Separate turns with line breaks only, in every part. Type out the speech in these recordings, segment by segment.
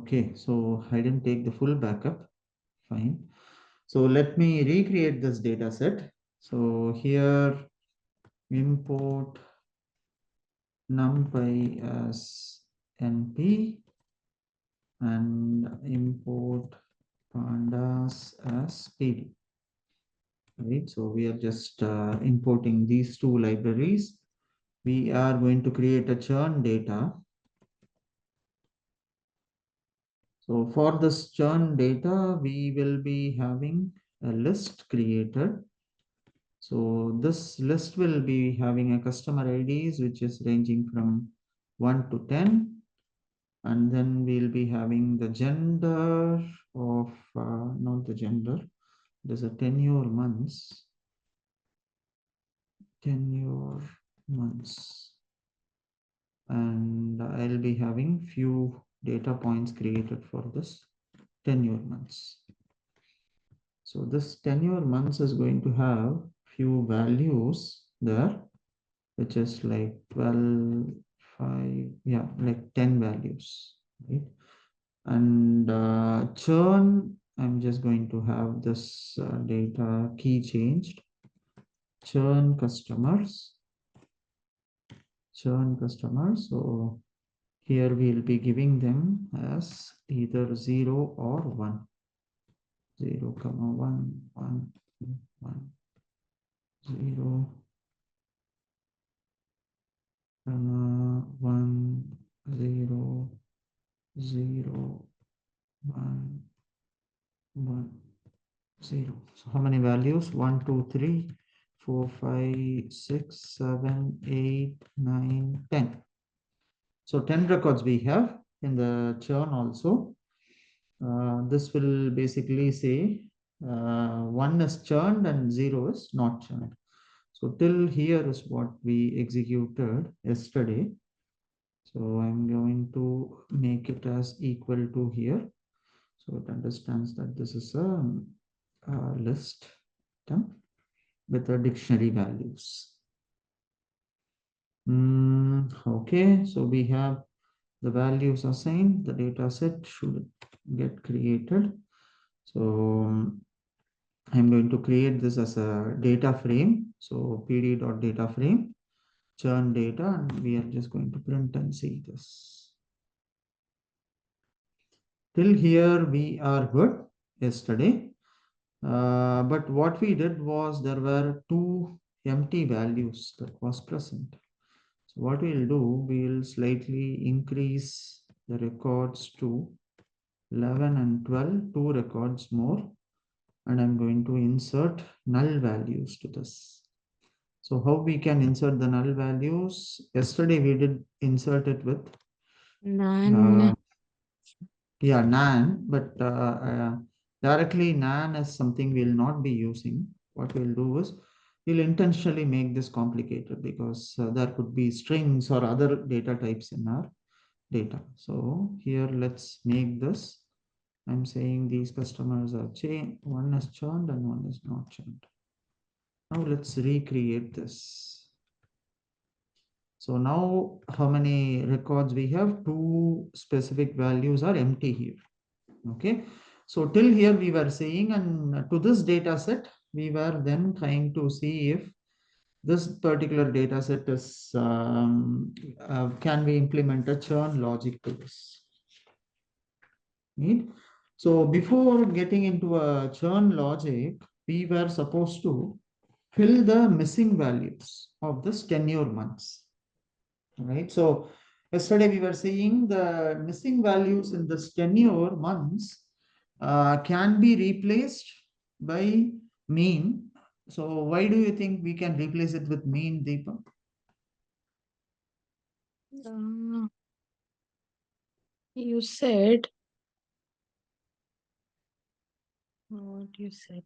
Okay, so I didn't take the full backup. Fine. So let me recreate this data set. So here import numpy as np and import pandas as pd. Right, so we are just importing these two libraries. We are going to create a churn data. So for this churn data, we will be having a list created. So this list will be having a customer IDs, which is ranging from 1 to 10. And then we'll be having the gender of, not the gender, there's a tenure months. And I'll be having few data points created for this tenure months. So this tenure months is going to have few values there, which is like 12, 5, yeah, like 10 values, right? And churn, I'm just going to have this data key changed. Churn customers. So here we'll be giving them as either 0 or 1. 0, 1, 1, 1, 0, 1, 0, 0, 1, 1, 0. So how many values? 1, 2, 3, 4, 5, 6, 7, 8, 9, 10. So 10 records we have in the churn also. This will basically say 1 is churned and 0 is not churned. So till here is what we executed yesterday. So I'm going to make it as equal to here. So it understands that this is a list item with the dictionary values. Okay, so we have the values assigned, the data set should get created. So I'm going to create this as a data frame. So pd.data frame, churn data, and we are just going to print and see this. Till here we are good yesterday. But what we did was there were two empty values that was present. So what we'll do, we'll slightly increase the records to 11 and 12, two records more, and I'm going to insert null values to this. So how we can insert the null values? Yesterday we did insert it with
None.
yeah, nan, but directly nan is something we'll not be using. What we'll do is we'll intentionally make this complicated because there could be strings or other data types in our data. So here let's make this. I'm saying these customers are churned, one is churned and one is not churned. Now let's recreate this. So now how many records we have? Two specific values are empty here. Okay. So till here we were saying, and to this data set, we were then trying to see if this particular data set is, can we implement a churn logic to this? Right? So before getting into a churn logic, we were supposed to fill the missing values of this tenure months. Right. So yesterday we were saying the missing values in this tenure months can be replaced by mean. So why do you think we can replace it with mean, Deepa?
You said what you said.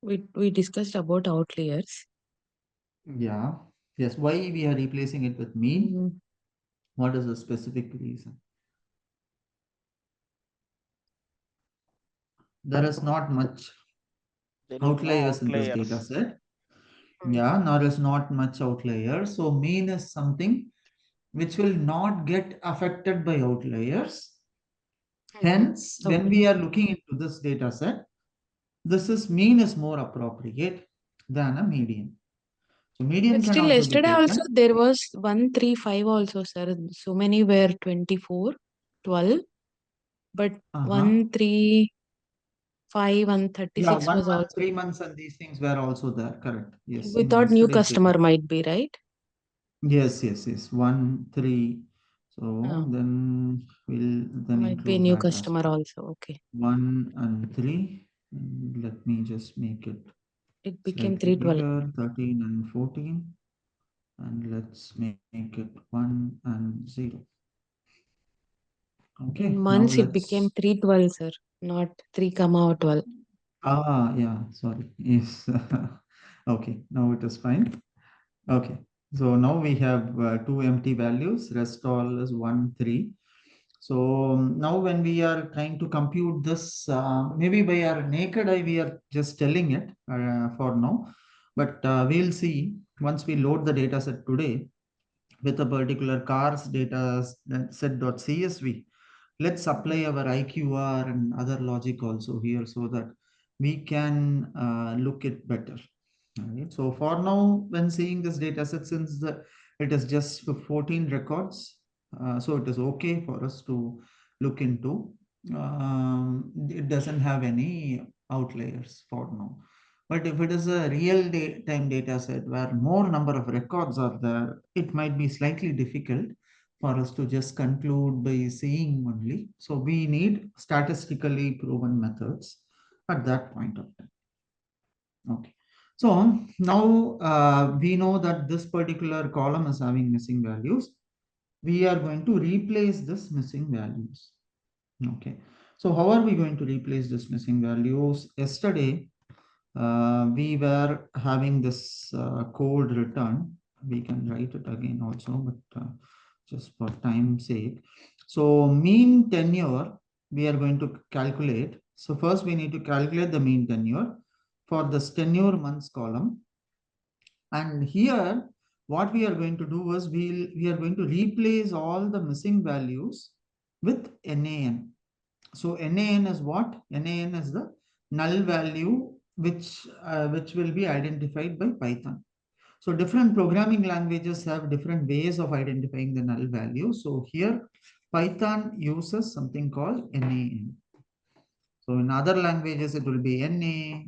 We discussed about outliers.
Yeah. Yes. Why we are replacing it with mean? What is the specific reason? There is not much
There is no
outliers in this data
outliers.
set. Yeah, there is not much outliers. So mean is something which will not get affected by outliers. Hence, when
Okay.
we are looking into this data set, mean is more appropriate than a median. So median
But
can
still,
also be
yesterday also
taken.
there was 135 also, sir. So many were 24, 12, but
Uh-huh.
135 and
Yeah,
36
1
was
month,
also.
3 months, and these things were also there. Correct. Yes,
We
in
thought new
yesterday's data.
customer might be, right?
Yes, yes, yes. 1, 3. So
Oh,
then we'll then
might be a
include
new
that as
customer
well.
also. Okay.
1 and 3. And let me just make it
It became
slightly
312.
bigger, 13 and 14. And let's make it 1 and 0.
In
Okay, now
months, it became
let's
312, sir, not 3 comma or 12.
yeah, sorry. Yes. Okay, now it is fine. Okay, so now we have two empty values, rest all is 1, 3. So now when we are trying to compute this, maybe by our naked eye, we are just telling it for now, but we'll see once we load the data set today with a particular cars data set.csv. Let's apply our IQR and other logic also here so that we can look it better. Right. So for now, when seeing this data set, since it is just for 14 records, so it is okay for us to look into. It doesn't have any outliers for now. But if it is a real time data set where more number of records are there, it might be slightly difficult for us to just conclude by seeing only. So we need statistically proven methods at that point of time. Okay. So now we know that this particular column is having missing values. We are going to replace this missing values. Okay. So how are we going to replace this missing values? Yesterday, we were having this code written. We can write it again also, but just for time's sake. So mean tenure, we are going to calculate. So first we need to calculate the mean tenure for this tenure months column. And here, what we are going to do is we are going to replace all the missing values with NaN. So NaN is what? NaN is the null value which will be identified by Python. So different programming languages have different ways of identifying the null value. So here Python uses something called NaN. So in other languages it will be Na,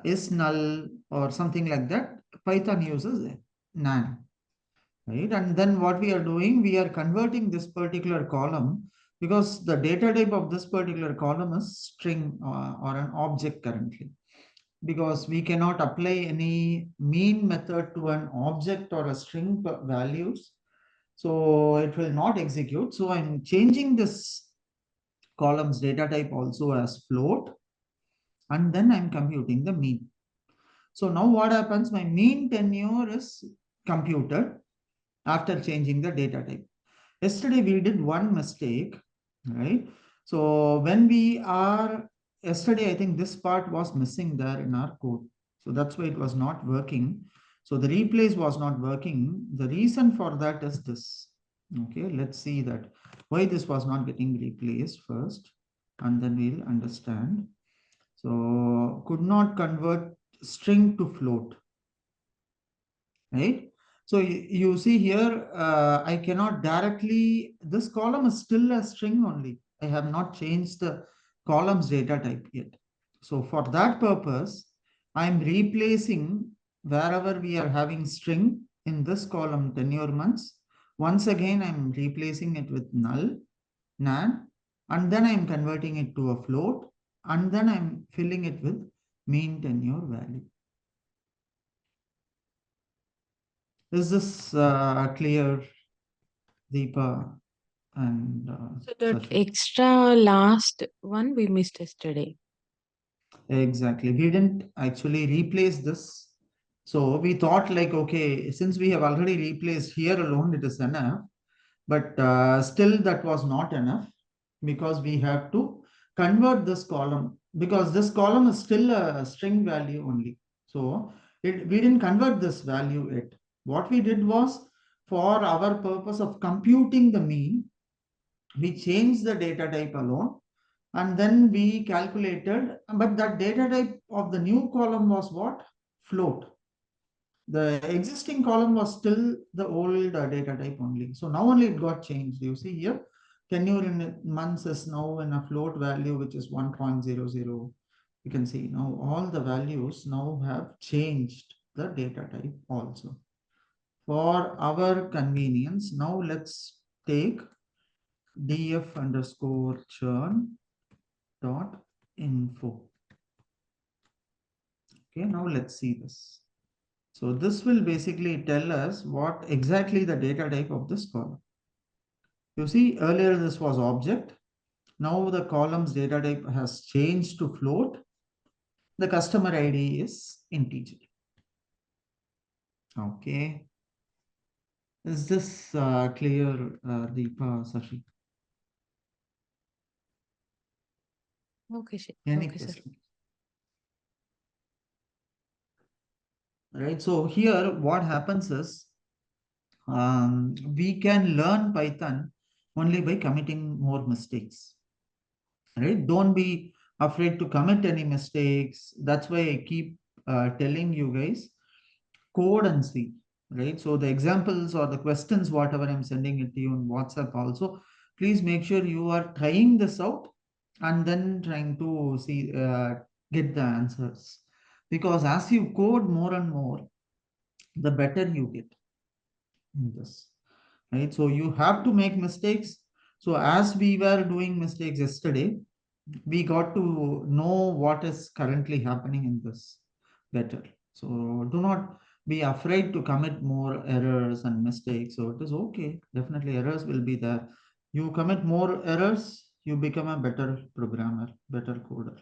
is null or something like that. Python uses NaN. Right? And then what we are doing, we are converting this particular column because the data type of this particular column is string or an object currently. Because we cannot apply any mean method to an object or a string values. So it will not execute. So I'm changing this column's data type also as float. And then I'm computing the mean. So now what happens? My mean tenure is computed after changing the data type. Yesterday we did one mistake, right? So when we are, yesterday I think this part was missing there in our code. So that's why it was not working. So the replace was not working. The reason for that is this. Okay, let's see that why this was not getting replaced first, and then we'll understand. So could not convert string to float, right? So you see here, I cannot directly, this column is still a string only. I have not changed the column's data type yet. So for that purpose, I'm replacing wherever we are having string in this column tenure months. Once again, I'm replacing it with null, nan, and then I'm converting it to a float, and then I'm filling it with mean tenure value. Is this clear, Deepa and
So that
Sashi?
extra last one we missed yesterday.
Exactly. We didn't actually replace this. So we thought like, okay, since we have already replaced here alone, it is enough. But still that was not enough because we have to convert this column because this column is still a string value only. So we didn't convert this value yet. What we did was for our purpose of computing the mean, we changed the data type alone And then we calculated, but that data type of the new column was what? Float. The existing column was still the old data type only. So now only it got changed. You see here, tenure in months is now in a float value, which is 1.00. You can see now all the values now have changed the data type also. For our convenience, now let's take df underscore churn dot info. Okay, now let's see this. So this will basically tell us what exactly the data type of this column. You see, earlier this was object. Now the column's data type has changed to float. The customer ID is integer. Okay. Is this clear, Deepa, Sashi?
Okay, sir.
Any
Okay, sir.
question? Right. So here what happens is we can learn Python only by committing more mistakes. Right? Don't be afraid to commit any mistakes. That's why I keep telling you guys, code and see. Right? So the examples or the questions, whatever I'm sending it to you on WhatsApp also, please make sure you are trying this out and then trying to see get the answers. Because as you code more and more, the better you get in this. Right? So you have to make mistakes. So as we were doing mistakes yesterday, we got to know what is currently happening in this better. So do not be afraid to commit more errors and mistakes. So it is okay. Definitely errors will be there. You commit more errors, you become a better programmer, better coder.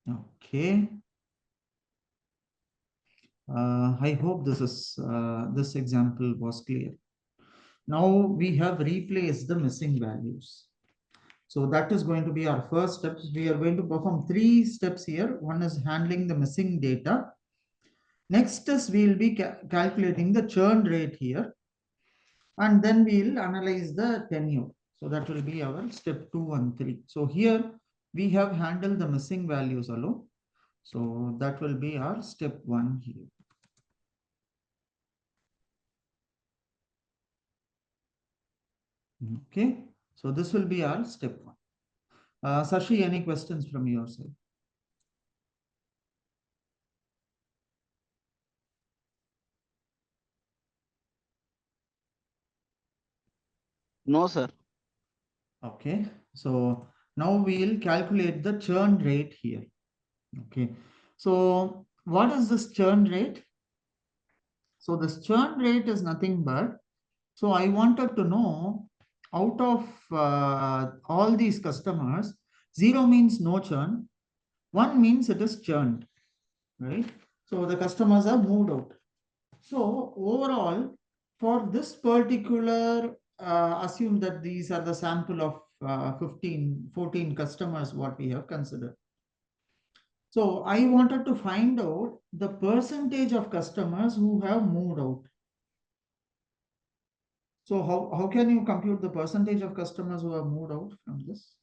Okay. I hope this example was clear. Now we have replaced the missing values. So that is going to be our first steps. We are going to perform 3 steps here. One is handling the missing data. Next is we will be calculating the churn rate here. And then we will analyze the tenure. So that will be our step 2 and 3. So here we have handled the missing values alone. So that will be our step 1 here. Okay. So this will be our step 1. Sashi, any questions from your side?
No, sir.
Okay, so now we'll calculate the churn rate here. Okay, so what is this churn rate? So this churn rate is nothing but, so I wanted to know out of all these customers, 0 means no churn, 1 means it is churned, right? So the customers are moved out. So overall, for this particular, assume that these are the sample of 14 customers, what we have considered. So I wanted to find out the percentage of customers who have moved out. So how can you compute the percentage of customers who have moved out from this?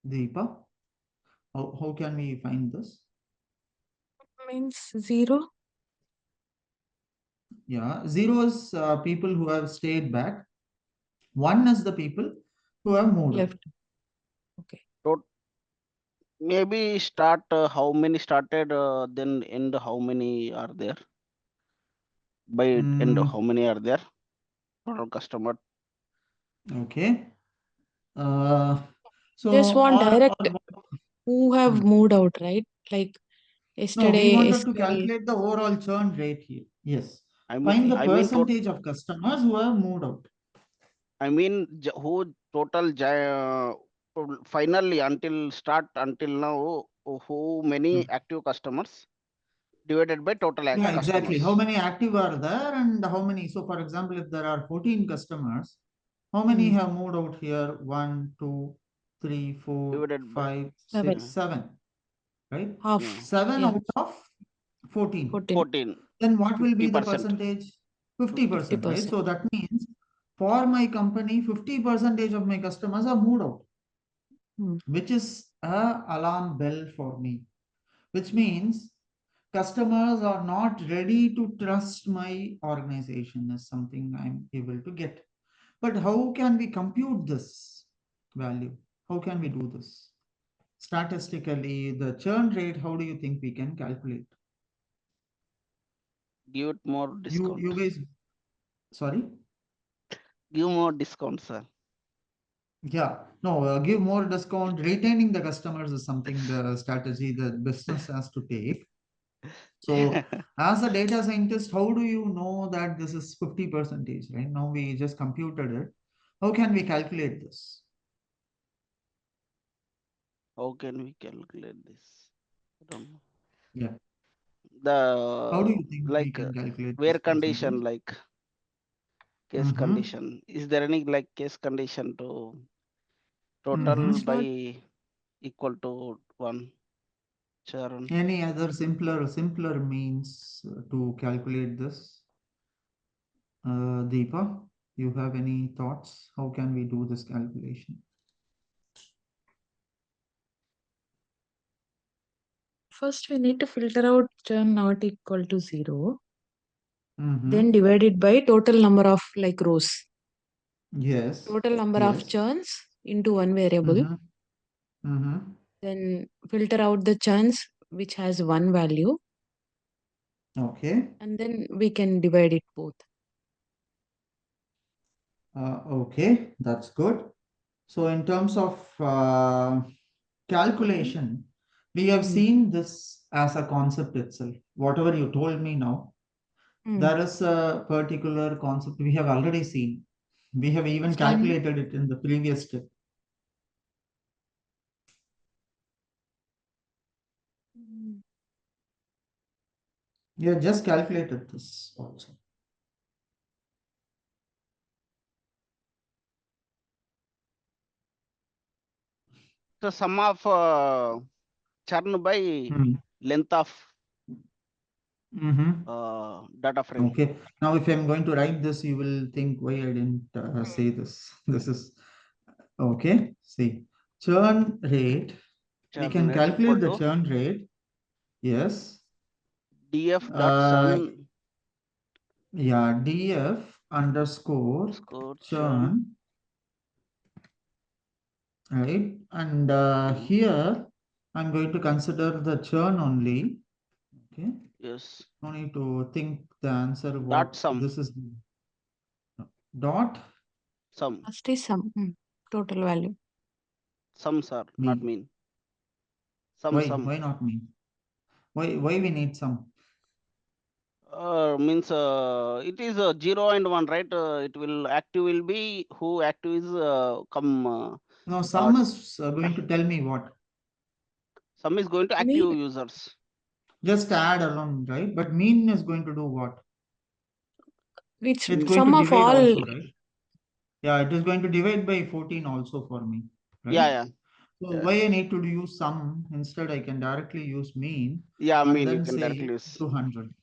Deepa, how can we find this?
Means 0.
Yeah, 0 is people who have stayed back. 1 is the people who have moved out.
Left. Okay.
Maybe start how many started, then end how many are there? By end how many are there? Total customer.
Okay. So
Just want direct
or
who have moved out, right? Like
no, we
yesterday,
wanted to
yesterday.
calculate the overall churn rate here. Yes.
I mean,
Find the
I mean,
percentage of customers who have moved out.
who total finally until start until now, who many active customers divided by total
Yeah, exactly. How
customers
many active are there and how many? So, for example, if there are 14 customers, how many have moved out here? 1, 2, 3, 4,
divided by
5, 6,
7.
7, right?
Half.
7.
7
Yeah.
out of 14.
14.
14.
Then what will be the
50%.
percentage? 50%, right?
50%.
So that means for my company, 50% of my customers are moved out,
Hmm.
which is a alarm bell for me, which means customers are not ready to trust my organization is something I'm able to get. But how can we compute this value? How can we do this? Statistically, the churn rate, how do you think we can calculate?
Give it more discount.
You guys, sorry?
Give more discount, sir.
Yeah, no, give more discount. Retaining the customers is something the strategy that business has to take. So, as a data scientist, how do you know that this is 50%, right? Now we just computed it. How can we calculate this?
How can we calculate this? I don't know.
Yeah. How do
The
you think we
like
can calculate
where
this
condition,
percentage?
like case
Mm-hmm.
condition. Is there any like case condition to total
Mm-hmm.
It's
by
not
equal to 1 churn?
Any other simpler means to calculate this? Deepa, you have any thoughts? How can we do this calculation?
first we need to filter out churn not equal to 0. Then
Mm-hmm.
divide it by total number of like rows.
Yes.
Total number of
Yes.
churns into one variable.
Mm-hmm. Mm-hmm.
Then filter out the churns which has one value.
Okay.
And then we can divide it both.
Okay, that's good. So in terms of calculation, we have
Hmm.
seen this as a concept itself. Whatever you told me now,
Hmm.
there is a particular concept we have already seen. We have even
And
calculated it in the previous step. You have just calculated this also.
So sum of churn by
Hmm.
length of
Mm-hmm.
data frame.
Okay. Now, if I'm going to write this, you will think why I didn't say this. This is okay. See, churn rate. We
Churn
can
rate equal
calculate the
to
churn rate. Yes.
df dot
Uh,
churn
yeah, df underscore
score churn.
churn, right? And
Hmm.
here I'm going to consider the churn only. Okay.
Yes.
No need to think the answer
Dot
what
sum.
this is. Dot
Sum.
first is sum. Total value.
Sum, sir, not
mean.
mean. Sum,
Why?
sum.
Why not mean? Why we need some?
Means it is 0 and 1, right? It will active will be who active is come.
No,
Uh,
sum is going to tell me what.
sum is going to
Mean
active users.
Just add along, right? But mean is going to do what?
it's
It's going to
sum of
divide
all.
also, right? Yeah, it is going to divide by 14 also for me,
Yeah,
right?
yeah,
So
yes.
why I need to use sum? Instead, I can directly use mean
Yeah, I
and
mean you
then
can
say
directly use.
200.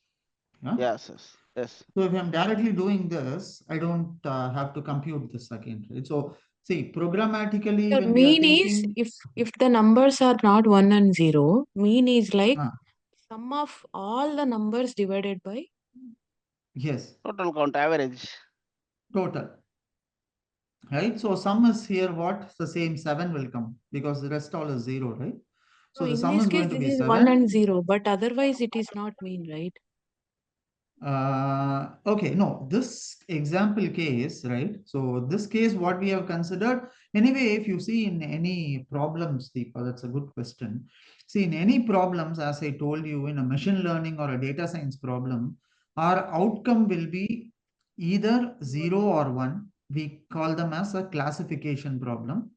Yeah.
Yes, yes, yes.
So if I'm directly doing this, I don't have to compute this again, right? So see, programmatically,
The
when we are
mean is
thinking,
if the numbers are not 1 and 0, mean is like
ah,
sum of all the numbers divided by.
yes,
Total count average.
total, right? So sum is here what? The same 7 will come because the rest all is 0, right?
So
So the
in
sum
this
is
case,
going to
this
be
is 1 and
7.
0, but otherwise it is not mean, right?
Okay, no, this example case, right? So this case, what we have considered, anyway, if you see in any problems, Deepa, that's a good question. See, in any problems, as I told you, in a machine learning or a data science problem, our outcome will be either 0 or 1. We call them as a classification problem,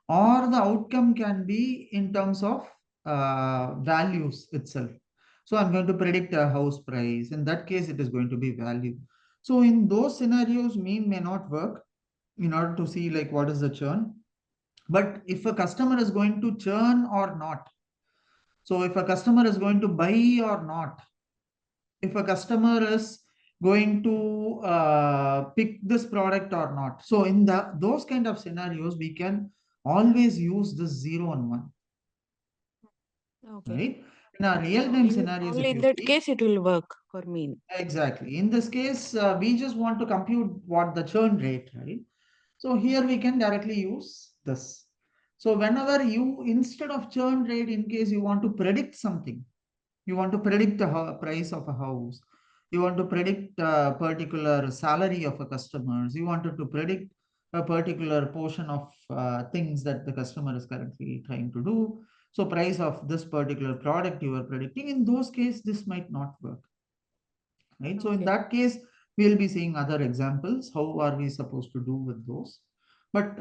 or the outcome can be in terms of values itself. So I'm going to predict a house price. In that case, it is going to be value. So in those scenarios, mean may not work in order to see like what is the churn. But if a customer is going to churn or not, so if a customer is going to buy or not, if a customer is going to pick this product or not. So in those kind of scenarios, we can always use this 0 and 1,
Okay.
right? In our real
So
time scenarios,
only
if
in
you
that
see,
case it will work for me.
exactly. In this case, we just want to compute what the churn rate, right? So here we can directly use this. So whenever you, instead of churn rate, in case you want to predict something, you want to predict the price of a house, you want to predict a particular salary of a customers, you wanted to predict a particular portion of things that the customer is currently trying to do. So price of this particular product you are predicting, in those cases, this might not work, right? So in
Okay.
that case, we'll be seeing other examples. How are we supposed to do with those? But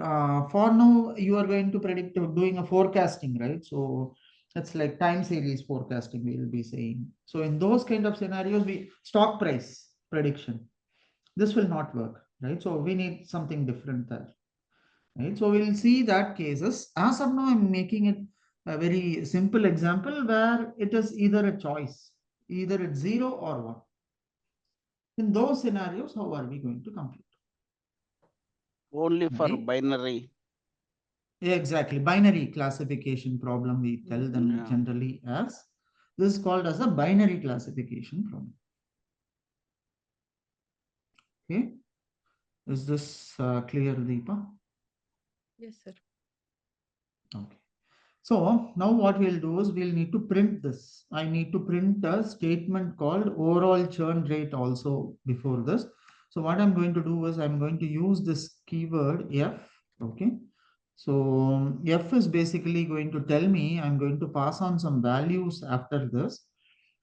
for now, you are going to predict doing a forecasting, right? So it's like time series forecasting, we'll be saying. So in those kind of scenarios, we stock price prediction. This will not work, right? So we need something different there, right? So we'll see that cases. As of now, I'm making it a very simple example where it is either a choice, either it's 0 or 1. In those scenarios, how are we going to compute?
Only for
Right?
binary.
Exactly. Binary classification problem, we tell them
Yeah.
generally as. This is called as a binary classification problem. Okay. Is this clear, Deepa?
Yes, sir.
Okay. So now what we'll do is we'll need to print this. I need to print a statement called overall churn rate also before this. So what I'm going to do is I'm going to use this keyword F. Okay. So F is basically going to tell me I'm going to pass on some values after this.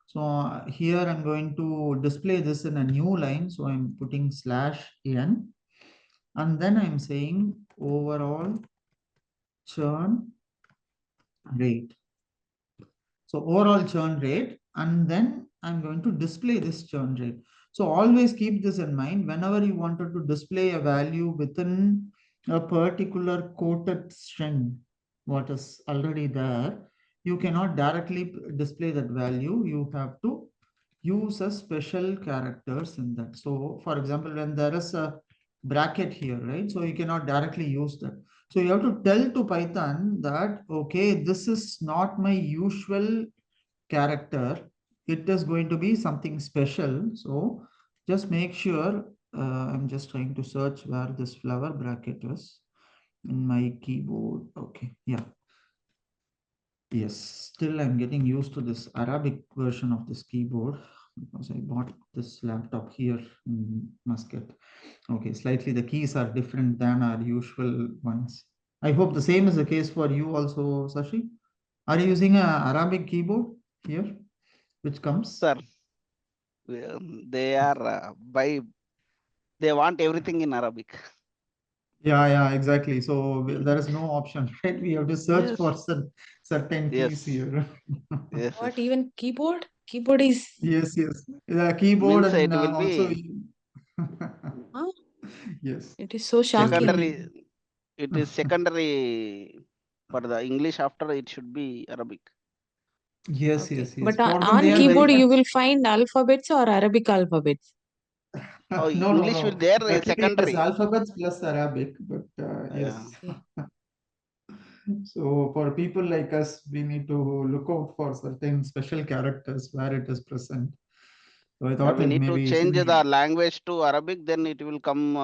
So here I'm going to display this in a new line. So I'm putting /n, and then I'm saying overall churn rate. So overall churn rate, and then I'm going to display this churn rate. So always keep this in mind whenever you wanted to display a value within a particular quoted string, what is already there, you cannot directly display that value. You have to use a special characters in that. So for example, when there is a bracket here, right? So you cannot directly use that. So you have to tell to Python that, okay, this is not my usual character. It is going to be something special. So just make sure, I'm just trying to search where this flower bracket is in my keyboard. Okay, yeah. Yes, still I'm getting used to this Arabic version of this keyboard because I bought this laptop here in Muscat. Okay, slightly the keys are different than our usual ones. I hope the same is the case for you also, Sashi. Are you using a Arabic keyboard here, which comes?
Sir, they are they want everything in Arabic.
Yeah, exactly. So there is no option, right? We have to search
Yes.
for certain keys
Yes.
here.
Yes. Yes.
What, even keyboard? Keyboard is
Yes. The keyboard
Means
and
it will
also,
be
huh?
yes.
It is so
Generally,
shocking.
secondary. It is secondary for the English. After it should be Arabic.
Okay.
yes.
But
For them,
on
they are very
keyboard you
much.
will find alphabets or Arabic alphabets.
Oh, English will
No.
there is
Actually, it is
secondary.
alphabets plus Arabic, but
Yeah.
yes.
Okay.
So for people like us, we need to look out for certain special characters where it is present. So I
Yeah,
thought
we
like
need to
maybe
change
since,
the language to Arabic. Then it will come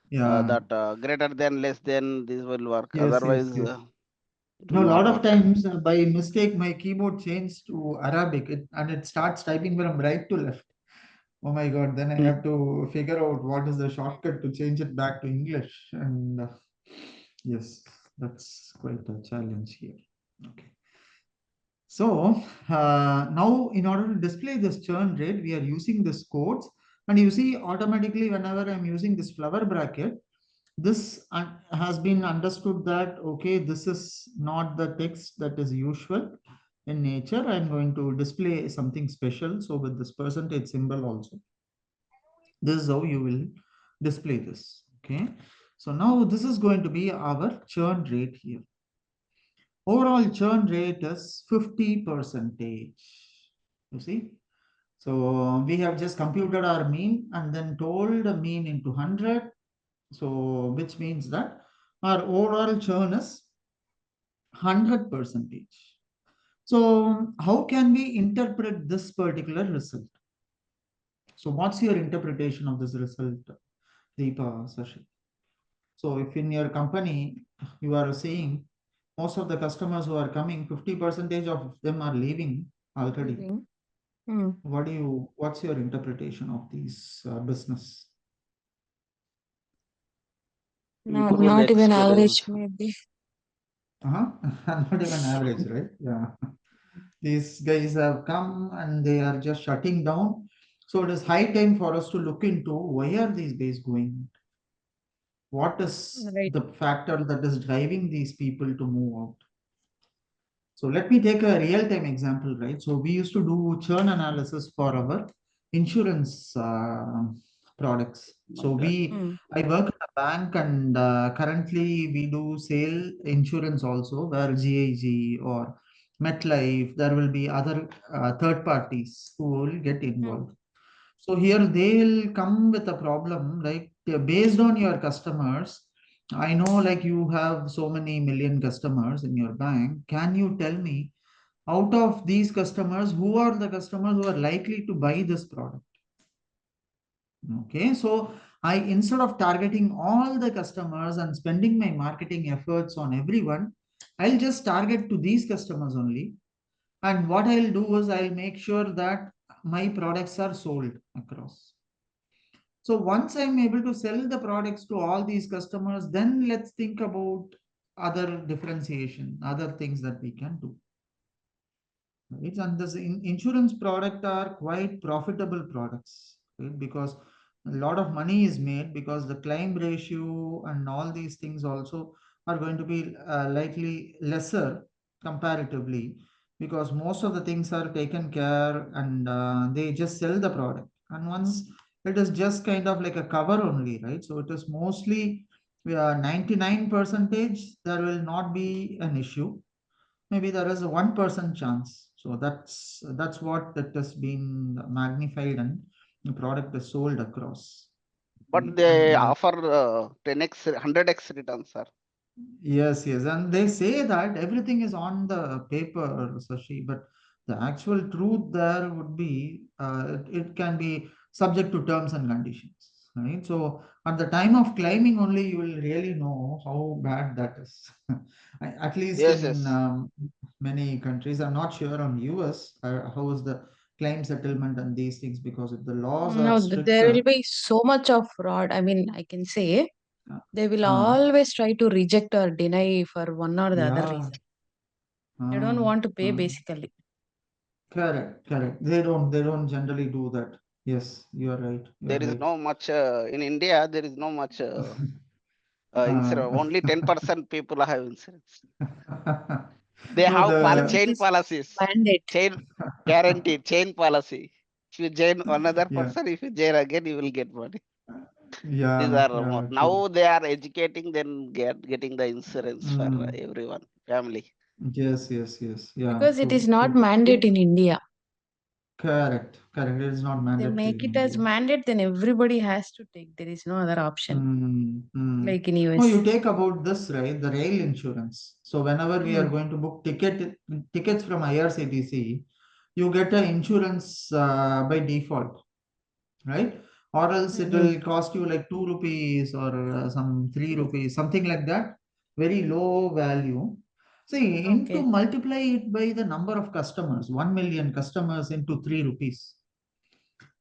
yeah,
that greater than, less than. This will work. Otherwise,
yes.
it will
No, a
not
lot of
work.
times by mistake, my keyboard changed to Arabic and it starts typing from right to left. Oh my God, then I have to figure out what is the shortcut to change it back to English. And yes, that's quite a challenge here. Okay. So now in order to display this churn rate, we are using this codes. And you see automatically whenever I'm using this flower bracket, this has been understood that, okay, this is not the text that is usual in nature. I'm going to display something special. So with this percentage symbol also, this is how you will display this. Okay. So now this is going to be our churn rate here. Overall churn rate is 50%. You see, So we have just computed our mean and then told the mean into 100. So which means that our overall churn is 100 percentage. So how can we interpret this particular result? So what's your interpretation of this result, Deepa, Sashi? So if in your company you are seeing most of the customers who are coming, 50 percentage of them are leaving already.
Leaving. Hmm.
What's your interpretation of these business?
We
Not,
couldn't
not even average,
experience.
maybe.
Uh-huh. Not even average, right? Yeah. These guys have come and they are just shutting down. So it is high time for us to look into why are these guys going? What is
Right.
the factor that is driving these people to move out? So let me take a real-time example, right? So we used to do churn analysis for our insurance products. So
Okay.
Hmm.
I work in a bank, and currently we do sale insurance also, where GIG or MetLife, there will be other third parties who will get
Hmm.
involved. So here they'll come with a problem like based on your customers. I know like you have so many million customers in your bank. Can you tell me out of these customers, who are the customers who are likely to buy this product? Okay, so I instead of targeting all the customers and spending my marketing efforts on everyone, I'll just target to these customers only. And what I'll do is I'll make sure that my products are sold across. So once I'm able to sell the products to all these customers, then let's think about other differentiation, other things that we can do. Right? And this insurance product are quite profitable products, right? Because a lot of money is made because the claim ratio and all these things also are going to be likely lesser comparatively because most of the things are taken care and they just sell the product. And once it is just kind of like a cover only, right? So it is mostly 99 percentage, there will not be an issue. Maybe there is a 1% chance. So that's what that has been magnified and the product is sold across.
But
Right?
they
And
offer 10x, 100x returns, sir.
yes, yes. And they say that everything is on the paper, Sashi, but the actual truth there would be it can be subject to terms and conditions. Right. So at the time of claiming only you will really know how bad that is. At least
Yes,
in
yes.
many countries, I'm not sure on US how is the claim settlement and these things because if the laws are
No, there will
stricter,
be so much of fraud. I mean, I can say
uh,
they will
uh,
always try to reject or deny for one or the other
yeah,
reason. They don't
uh,
want to pay
uh.
basically.
Correct, correct. They don't generally do that. Yes, you are right. You are
There is
right.
no much in India. There is no much insurance.
Uh,
Only 10% people have insurance. They
no,
have
Because it
chain
is
policies,
mandate.
chain guaranteed, chain policy. If you join another
yeah,
person, if you join again, you will get money. These
yeah,
are more.
yeah, true.
Now they are educating, then getting the insurance for
Mm,
everyone, family.
yes, yes, yes. Yeah,
Because it is
true,
not
true.
mandate in India.
Correct, correct. It is not
They
mandatory
make
in
it as
India.
mandate, then everybody has to take. There is no other option, like in
Oh,
US.
you take about this, right? The rail insurance. So whenever we are
Mm.
going to book tickets from IRCTC, you get an insurance by default, right? Or else it
Mm-hmm.
will cost you like 2 rupees or some 3 rupees, something like that. Very low value. See, into
Okay.
multiply it by the number of customers, 1 million customers into 3 rupees.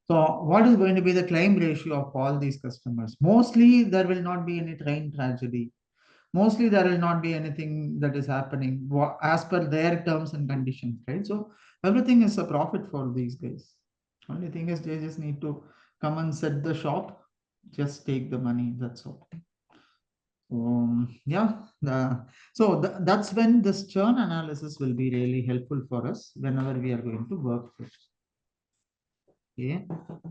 So, what is going to be the claim ratio of all these customers? Mostly, there will not be any train tragedy. Mostly, there will not be anything that is happening as per their terms and conditions, right? So, everything is a profit for these guys. Only thing is, they just need to come and set the shop, just take the money. That's all. Yeah. That's when this churn analysis will be really helpful for us whenever we are going to work with. Okay,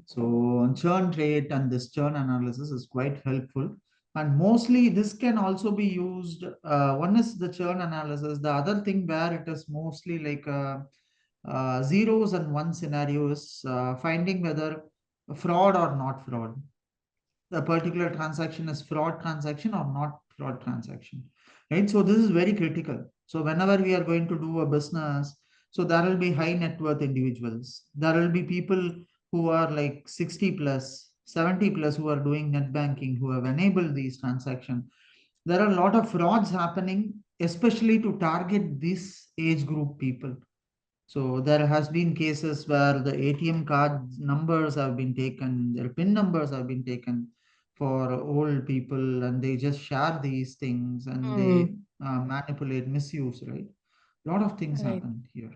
so churn rate and this churn analysis is quite helpful. And mostly this can also be used. One is the churn analysis. The other thing where it is mostly like zeros and one scenario is finding whether fraud or not fraud. The particular transaction is fraud transaction or not fraud transaction, right? So this is very critical. So whenever we are going to do a business, so there will be high net worth individuals. There will be people who are like 60 plus, 70 plus who are doing net banking, who have enabled these transactions. There are a lot of frauds happening, especially to target this age group people. So there has been cases where the ATM card numbers have been taken, their PIN numbers have been taken for old people, and they just share these things and
Mm.
they manipulate, misuse, right? A lot of things
Right.
happen here.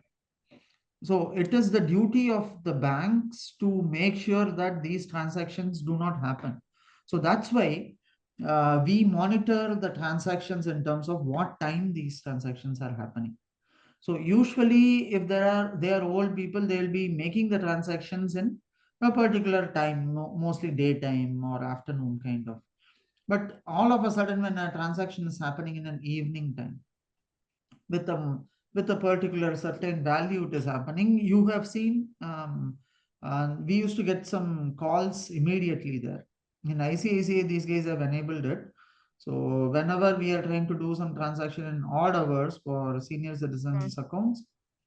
So it is the duty of the banks to make sure that these transactions do not happen. So that's why we monitor the transactions in terms of what time these transactions are happening. So usually, if they are old people, they will be making the transactions in a particular time, mostly daytime or afternoon kind of. But all of a sudden, when a transaction is happening in an evening time, with a with a particular certain value it is happening, you have seen we used to get some calls immediately there. In ICICI, these guys have enabled it. So whenever we are trying to do some transaction in odd hours for senior
Mm.
citizens accounts,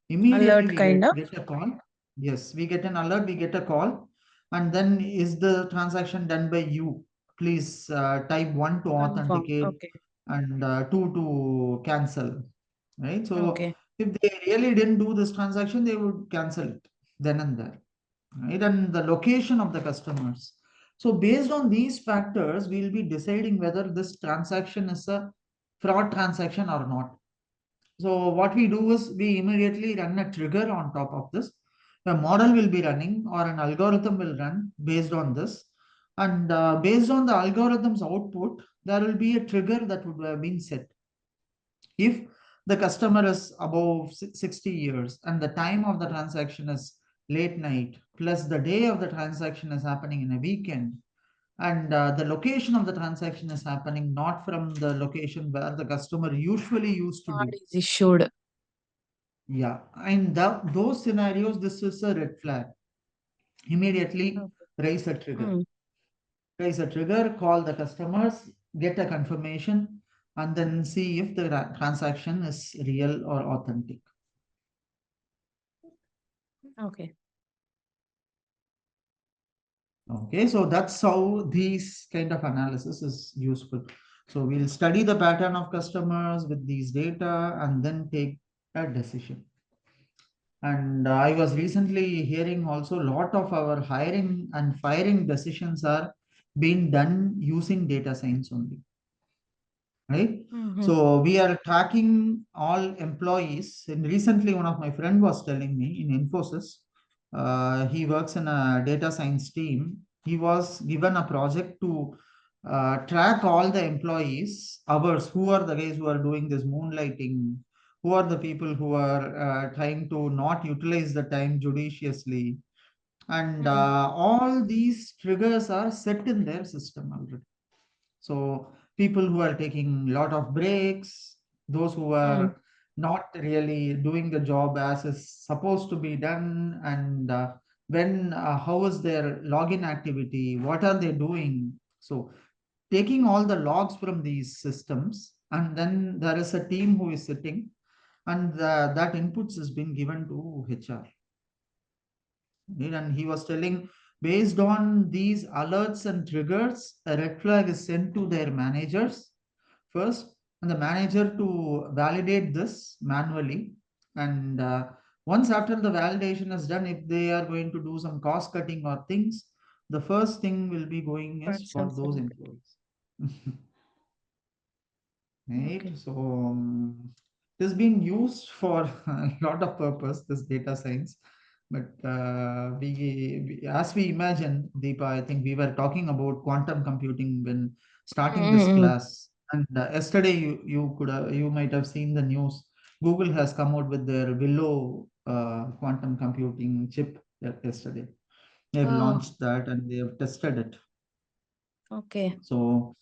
immediately
Alert
we
kind of.
get a call. Yes, we get an alert, we get a call, and then is the transaction done by you? Please type 1 to
Confirm.
authenticate
Okay.
and 2 to cancel, right? So
Okay.
if they really didn't do this transaction, they would cancel it then and there, right? And the location of the customers. So based on these factors, we'll be deciding whether this transaction is a fraud transaction or not. So what we do is we immediately run a trigger on top of this. A model will be running or an algorithm will run based on this. And based on the algorithm's output, there will be a trigger that would have been set. If the customer is above 60 years and the time of the transaction is late night, plus the day of the transaction is happening in a weekend, and the location of the transaction is happening not from the location where the customer usually used to
Card
do.
is issued.
Yeah, in those scenarios, this is a red flag. Immediately
Okay.
raise a trigger.
Mm.
Raise a trigger, call the customers, get a confirmation, and then see if the transaction is real or authentic.
Okay.
Okay, so that's how these kind of analysis is useful. So we'll study the pattern of customers with these data and then take a decision. And I was recently hearing also a lot of our hiring and firing decisions are being done using data science only, right?
Mm-hmm.
So we are tracking all employees. And recently, one of my friend was telling me in Infosys, he works in a data science team. He was given a project to track all the employees hours. Who are the guys who are doing this moonlighting? Who are the people who are trying to not utilize the time judiciously? And
Mm.
all these triggers are set in their system already. So people who are taking a lot of breaks, those who
Mm.
are not really doing the job as is supposed to be done, and when how is their login activity, what are they doing? So taking all the logs from these systems, and then there is a team who is sitting, and that inputs has been given to HR. And he was telling, based on these alerts and triggers, a red flag is sent to their managers first, and the manager to validate this manually. And once after the validation is done, if they are going to do some cost cutting or things, the first thing will be going is for those
Person.
employees. Right?
Okay.
So it has been used for a lot of purpose, this data science. But as we imagine, Deepa, I think we were talking about quantum computing when starting this
Mm-hmm.
class. And yesterday, you might have seen the news. Google has come out with their Willow quantum computing chip yesterday. They've
Oh,
launched that and they have tested it.
okay.
So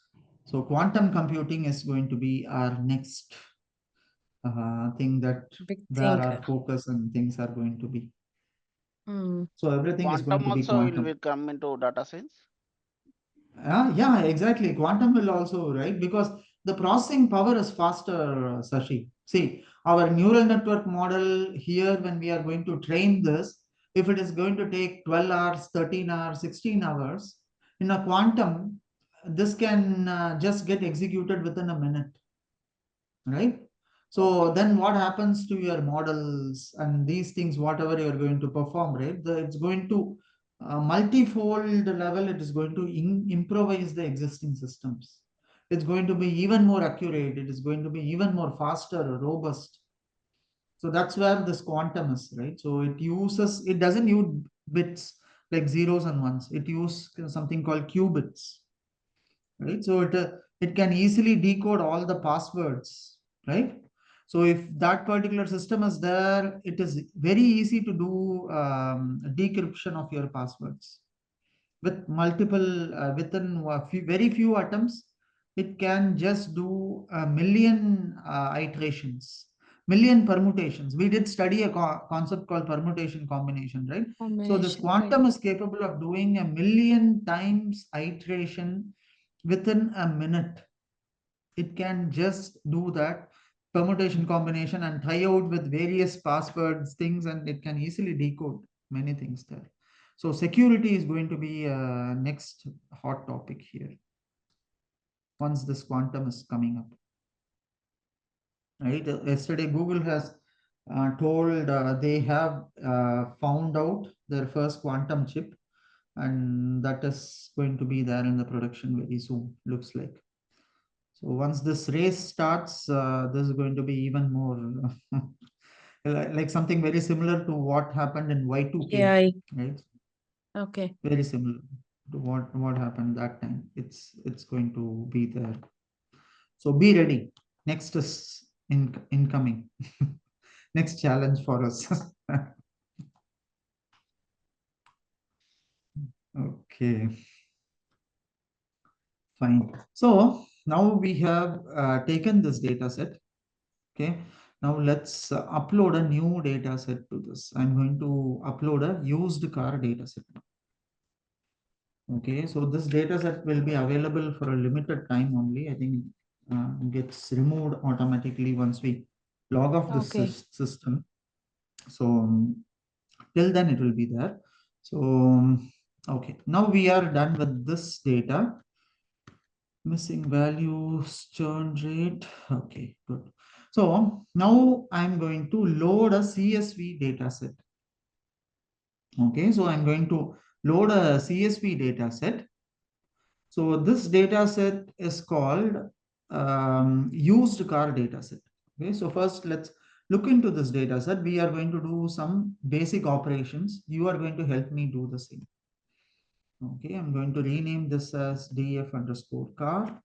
quantum computing is going to be our next thing that
Big
where
thing.
our focus and things are going to be.
Hmm.
So everything is going
Quantum
to be
also will
quantum.
be come into data science.
Yeah, exactly. Quantum will also, right? Because the processing power is faster, Sashi. See, our neural network model here, when we are going to train this, if it is going to take 12 hours, 13 hours, 16 hours, in a quantum, this can just get executed within a minute, right? So
Okay.
then what happens to your models and these things, whatever you're going to perform, right? It's going to multifold level, it is going to improvise the existing systems. It's going to be even more accurate. It is going to be even more faster, robust. So that's where this quantum is, right? So it doesn't use bits like zeros and ones. It uses something called qubits, right? So it can easily decode all the passwords, right? So if that particular system is there, it is very easy to do decryption of your passwords with multiple within very few atoms. It can just do a million iterations, million permutations. We did study a concept called permutation combination, right? So this
Combination, right?
quantum is capable of doing a million times iteration within a minute. It can just do that permutation combination and try out with various passwords things, and it can easily decode many things there. So security is going to be next hot topic here once this quantum is coming up, right? Yesterday Google has told they have found out their first quantum chip, and that is going to be there in the production very soon, looks like. So once this race starts, this is going to be even more like something very similar to what happened in Y2K,
AI.
right?
Okay.
Very similar to what happened that time. It's going to be there. So be ready. Next is incoming. Next challenge for us. Okay, fine. So now we have taken this data set. Okay, now let's upload a new data set to this. I'm going to upload a used car data set. Okay, so this data set will be available for a limited time only. I think gets removed automatically once we log off the
Okay.
system. So till then it will be there. So okay, now we are done with this data. Missing values, churn rate. Okay, good. So now I'm going to load a CSV data set. Okay, so I'm going to load a CSV data set. So this data set is called used car data set. Okay, so first let's look into this data set. We are going to do some basic operations. You are going to help me do the same. Okay, I'm going to rename this as df underscore car.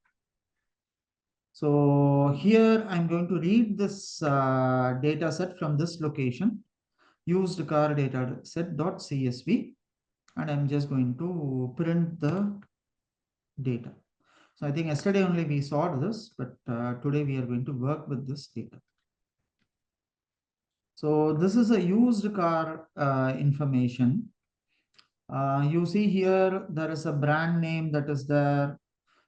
So here I'm going to read this data set from this location, used car data set dot CSV, and I'm just going to print the data. So I think yesterday only we saw this, but today we are going to work with this data. So this is a used car information. You see here, there is a brand name that is there.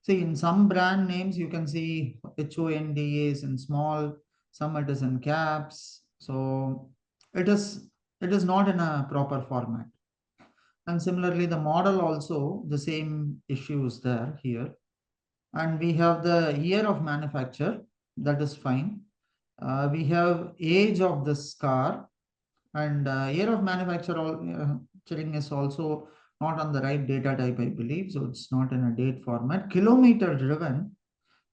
See, in some brand names, you can see HONDA is in small, some it is in caps. So it is it is not in a proper format. And similarly, the model also, the same issue is there here. And we have the year of manufacture, that is fine. We have age of this car, and year of manufacturing is also not on the right data type, I believe. So it's not in a date format. Kilometer driven,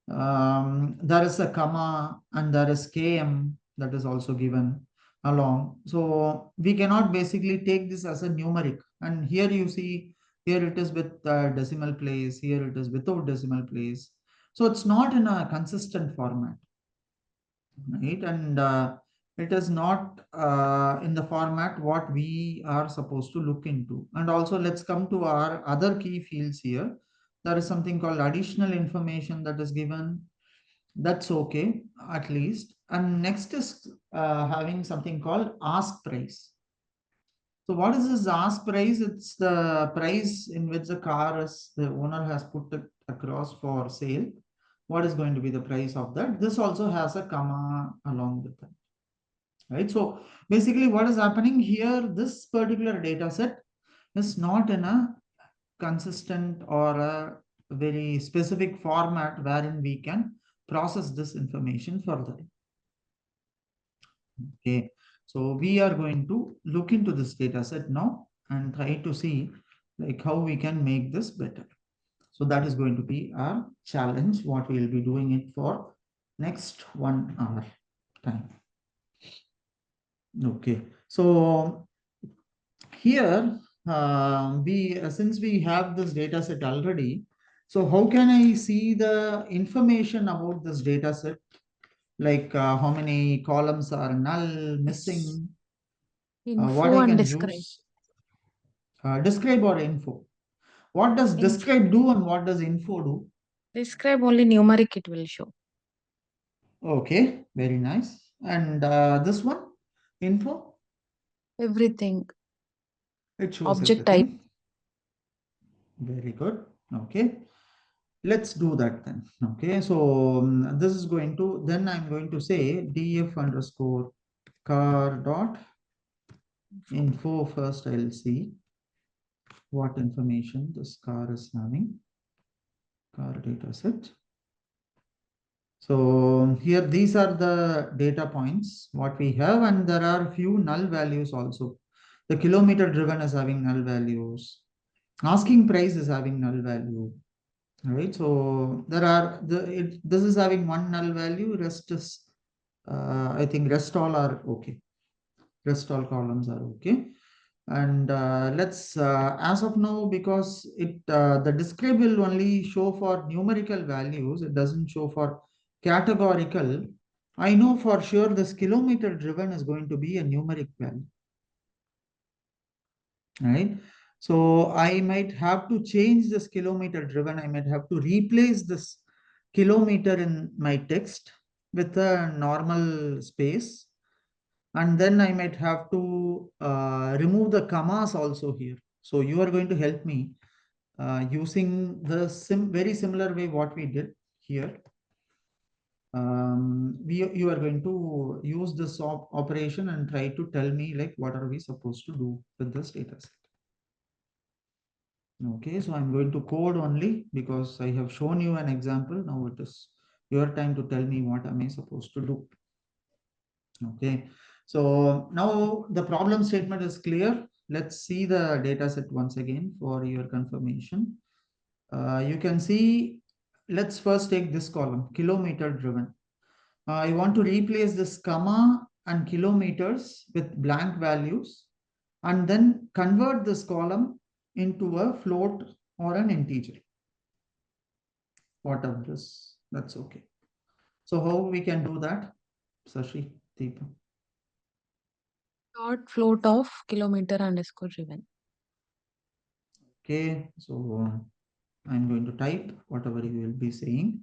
there is a comma and there is km that is also given along. So we cannot basically take this as a numeric. And here you see, here it is with decimal place, here it is without decimal place. So it's not in a consistent format, right? And it is not in the format what we are supposed to look into. And also let's come to our other key fields here. There is something called additional information that is given. That's okay, at least. And next is having something called ask price. So what is this ask price? It's the price in which the car is, the owner has put it across for sale. What is going to be the price of that? This also has a comma along with it, right? So basically what is happening here, this particular data set is not in a consistent or a very specific format wherein we can process this information further. Okay, so we are going to look into this data set now and try to see like how we can make this better. So that is going to be our challenge, what we will be doing it for next 1 hour time. Okay, so here we since we have this data set already, so how can I see the information about this data set, like how many columns are null, missing, what
Info
I
and
can
describe.
use, describe or info. What does
Info.
describe do and what does info do?
Describe only numeric it will show.
Okay, very nice. And this one, info,
Everything.
it shows
Object type.
everything. Very good. Okay, let's do that then. Okay, so this is going to, then I'm going to say df underscore car dot info. First I'll see what information this car is having, car data set. So here these are the data points what we have, and there are few null values also. The kilometer driven is having null values. Asking price is having null value. Right. So there are this is having one null value. Rest is I think rest all are okay. Rest all columns are okay. And let's as of now, because it the describe will only show for numerical values, it doesn't show for categorical. I know for sure this kilometer driven is going to be a numeric value, right? So I might have to change this kilometer driven. I might have to replace this kilometer in my text with a normal space, and then I might have to remove the commas also here. So you are going to help me using the very similar way what we did here. You are going to use this operation and try to tell me like what are we supposed to do with this data set. Okay, so I'm going to code only because I have shown you an example. Now it is your time to tell me what am I supposed to do. Okay, so now the problem statement is clear. Let's see the data set once again for your confirmation. You can see, let's first take this column, kilometer driven. I want to replace this comma and kilometers with blank values and then convert this column into a float or an integer. Whatever this, that's okay. So how we can do that, Sashi, Deepa?
Dot float of kilometer underscore driven.
Okay, so I'm going to type whatever you will be saying.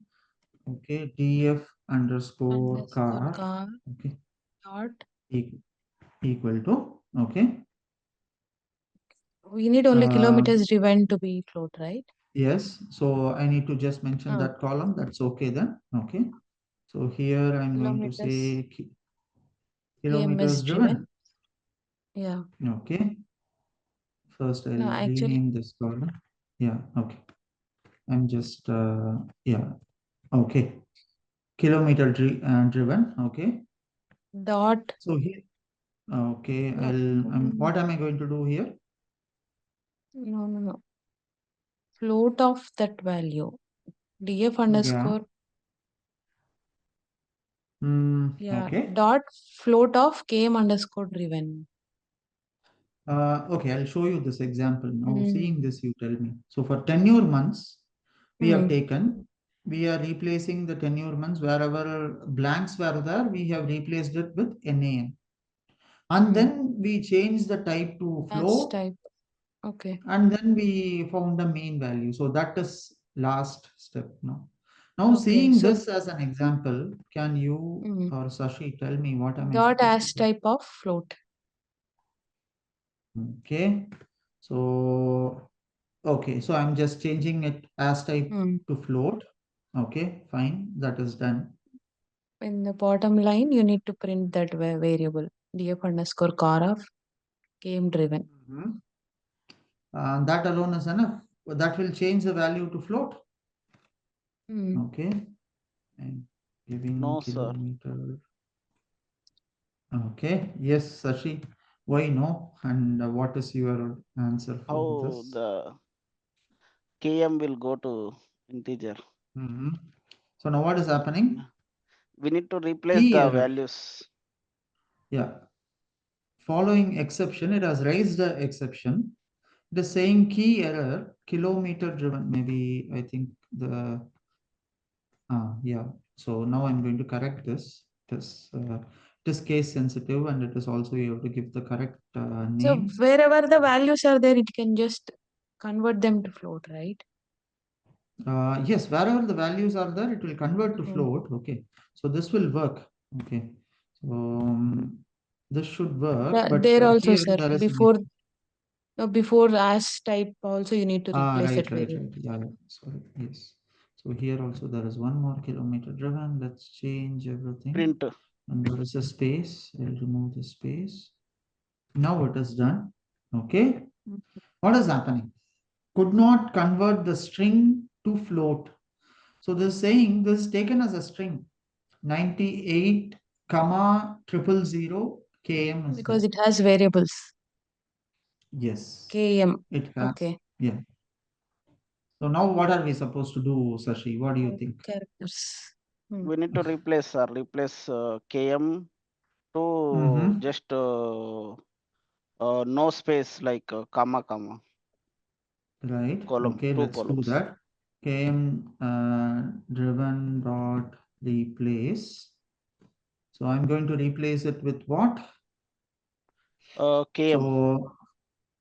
Okay, df underscore
Underscore
car.
car.
Okay,
Dot.
equal to, okay.
We need only
Uh,
kilometers driven to be float, right?
yes, so I need to just mention
Oh,
that column. That's okay then. Okay, so here I'm going to
kilometers
say
KMS
kilometers
driven.
driven.
Yeah.
Okay, first
No,
I'll
actually,
rename this column. Yeah, okay. I'm just, yeah, okay. Kilometer driven. Okay,
dot.
so here, okay,
No,
what am I going to do here?
no. Float of that value. DF
Yeah,
underscore. Yeah.
okay.
Dot float of KM underscore driven.
Okay, I'll show you this example. Now, seeing
Mm.
this, you tell me. So for tenure months, we have
Mm.
taken, we are replacing the tenure months wherever blanks were there, we have replaced it with NAN. And
Mm.
then we changed the type to
That's
float,
type. Okay.
and then we found the mean value. So that is last step now. Now,
Okay,
seeing
so
this as an example, can you or Sashi tell me what am I
dot
supposed
as
to do?
type of float.
Okay, so okay, so I'm just changing it as type to float. Okay, fine, that is done.
In the bottom line, you need to print that variable df underscore car of game driven.
That alone is enough. That will change the value to float.
Hmm.
Okay, and giving
No, sir.
kilometer. Okay, yes, Sashi. Why no? And what is your answer for
How
this?
the km will go to integer?
So now what is happening?
We need to replace
Key
the
error.
values.
Yeah. Following exception, it has raised the exception. It is saying key error, kilometer driven. Maybe I think yeah. So now I'm going to correct this. It is case sensitive, and it is also you have to give the correct
So
name.
wherever the values are there, it can just convert them to float, right?
Yes, wherever the values are there, it will convert to
Mm.
float. Okay, so this will work. Okay, so this should work, but
There also,
here
sir,
there is an
before
issue.
before as type also you need to replace
Right,
that
right,
variable.
right. Yeah, yeah. Sorry. Yes. So here also there is one more kilometer driven. Let's change everything.
Print.
And there is a space. I'll remove the space. Now it is done. Okay. What is happening? Could not convert the string to float. So this is saying this is taken as a string. 98 comma 000 km is
Because
there.
it has variables.
Yes.
KM.
It has.
Okay.
Yeah. So now what are we supposed to do, Sashi? What do you think?
Characters.
We need to replace km to just no space like comma comma
Right.
column,
Okay,
two
let's do
columns.
that. Km driven dot replace. So I'm going to replace it with what?
Km.
So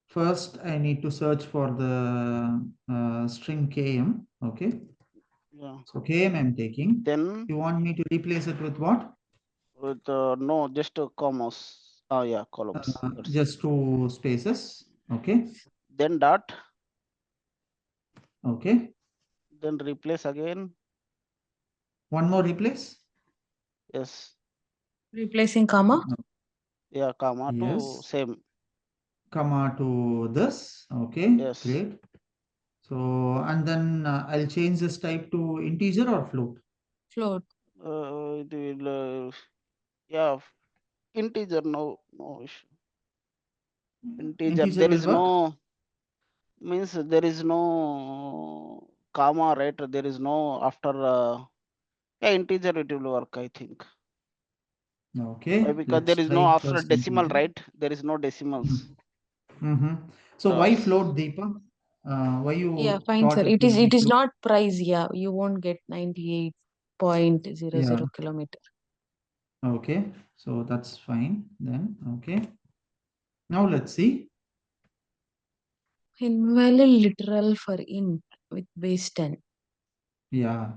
first I need to search for the string km. Okay.
Yeah.
So km I'm taking.
Then
You want me to replace it with what?
with no just commas. Oh yeah, columns. That's it.
Just two spaces. Okay.
Then dot.
Okay.
Then replace again.
One more replace.
Yes.
Replacing comma.
Yeah, comma to
Yes.
same.
Comma to this. Okay.
Yes.
Great. So, and then I'll change this type to integer or float.
Float.
It will. Yeah. Integer. No issue. Integer.
Integer
There
will
is
work.
no means there is no comma, right? There is no after yeah, integer it will work, I think. Why?
Okay,
Because there
let's
is no
try
after
first
decimal,
integer.
right? There is no decimals.
So why
Dots.
float, Deepa? Why
Yeah,
you
fine, sir.
thought it will be
It is
float?
not price, yeah. You won't get 98.00
Yeah.
kilometer.
Okay, so that's fine then. Okay. Now let's see.
Invalid literal for int with base 10.
Yeah.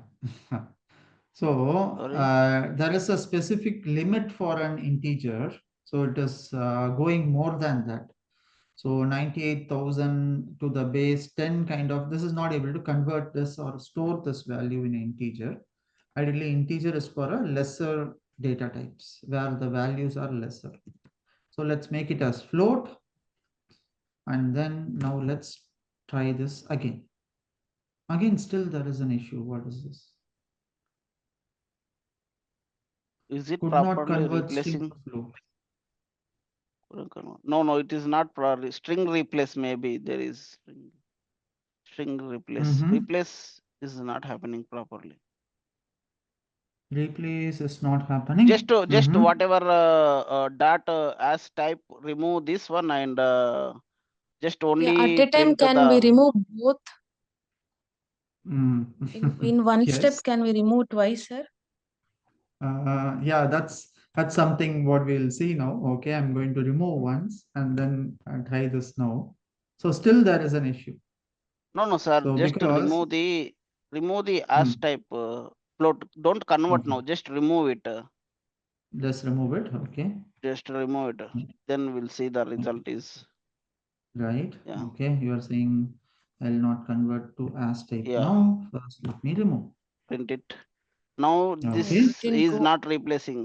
So
Sorry.
there is a specific limit for an integer. So it is going more than that. So 98,000 to the base 10 kind of, this is not able to convert this or store this value in integer. Ideally, integer is for a lesser data types where the values are lesser. So let's make it as float. And then now let's try this again. Again, still there is an issue. What is this?
Is it
Could not
properly
convert string
replacing?
to float.
No, it is not properly. String replace maybe there is string replace. Replace is not happening properly.
Replace is not happening.
Just whatever dot as type, remove this one and just
Yeah, at
only
a time,
print
can we
the
remove both? In one step,
Yes.
can we remove twice, sir?
Yeah, that's something what we'll see now. Okay, I'm going to remove once and then try this now. So still there is an issue.
no sir,
So
just
because
remove the remove the as type float. Don't convert
Okay.
now. Just remove it.
Just remove it. Okay.
Just remove it. Then we'll see the result is
Right.
yeah.
Okay. You are saying I'll not convert to as type
Yeah.
now. First, let me remove.
Print it. Now
Okay.
this
Didn't
is
go.
not replacing.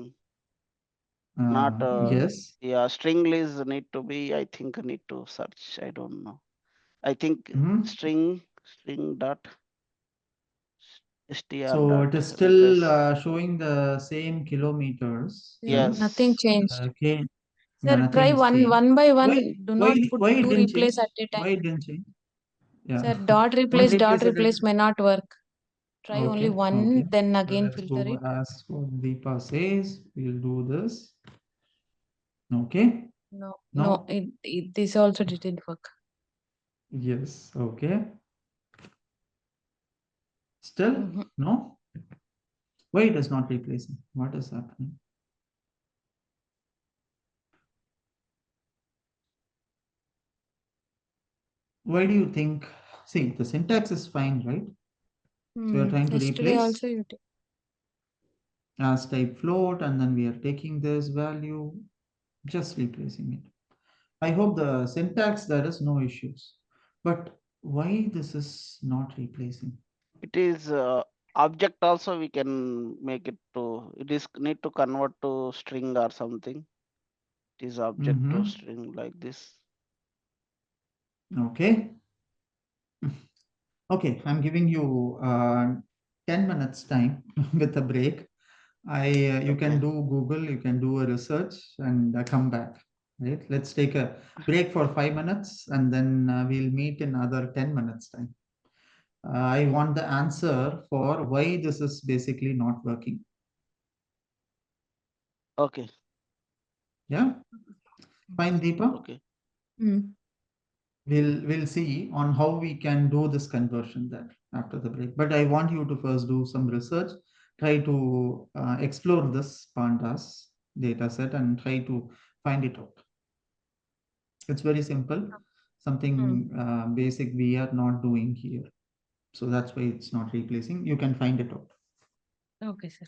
Not
Yes.
yeah. String is need to be. I think need to search. I don't know. I think
Mhm.
string dot str
So
dot
it is still
replace.
showing the same kilometers,
Yeah,
right?
nothing
Yes.
changed.
Okay. Yeah,
Sir,
nothing
try
is
one
changed.
one by one.
Why?
Do
Why?
not put
Why it
two
didn't change?
replace at a time.
Why it didn't change? Yeah.
Sir, dot
One
dot
replace it.
replace may not work. Try only
Okay. Okay.
one, then
So
again
let's
filter
go
it.
as what Deepa says. We'll do this. Okay.
No, no,
No.
this also didn't work.
Yes. Okay. Still
Mhm.
no. Why it is not replacing? What is happening? Why do you think? See, the syntax is fine, right? So you're trying to
Yesterday
replace
also you did.
as type float, and then we are taking this value, just replacing it. I hope the syntax there is no issues. But why this is not replacing?
It is object also we can make it to. It is need to convert to string or something. It is object to
Mm-hmm.
string like this.
Okay. Okay, I'm giving you 10 minutes time with a break. You can
Okay.
do Google, you can do a research and come back. Right? Let's take a break for 5 minutes and then we'll meet in another 10 minutes time. I want the answer for why this is basically not working.
Okay.
Yeah, fine, Deepa.
Okay.
Mm.
We'll see on how we can do this conversion there after the break. But I want you to first do some research, try to explore this pandas data set and try to find it out. It's very simple,
Mm.
something basic we are not doing here. So that's why it's not replacing. You can find it out.
Okay, sir.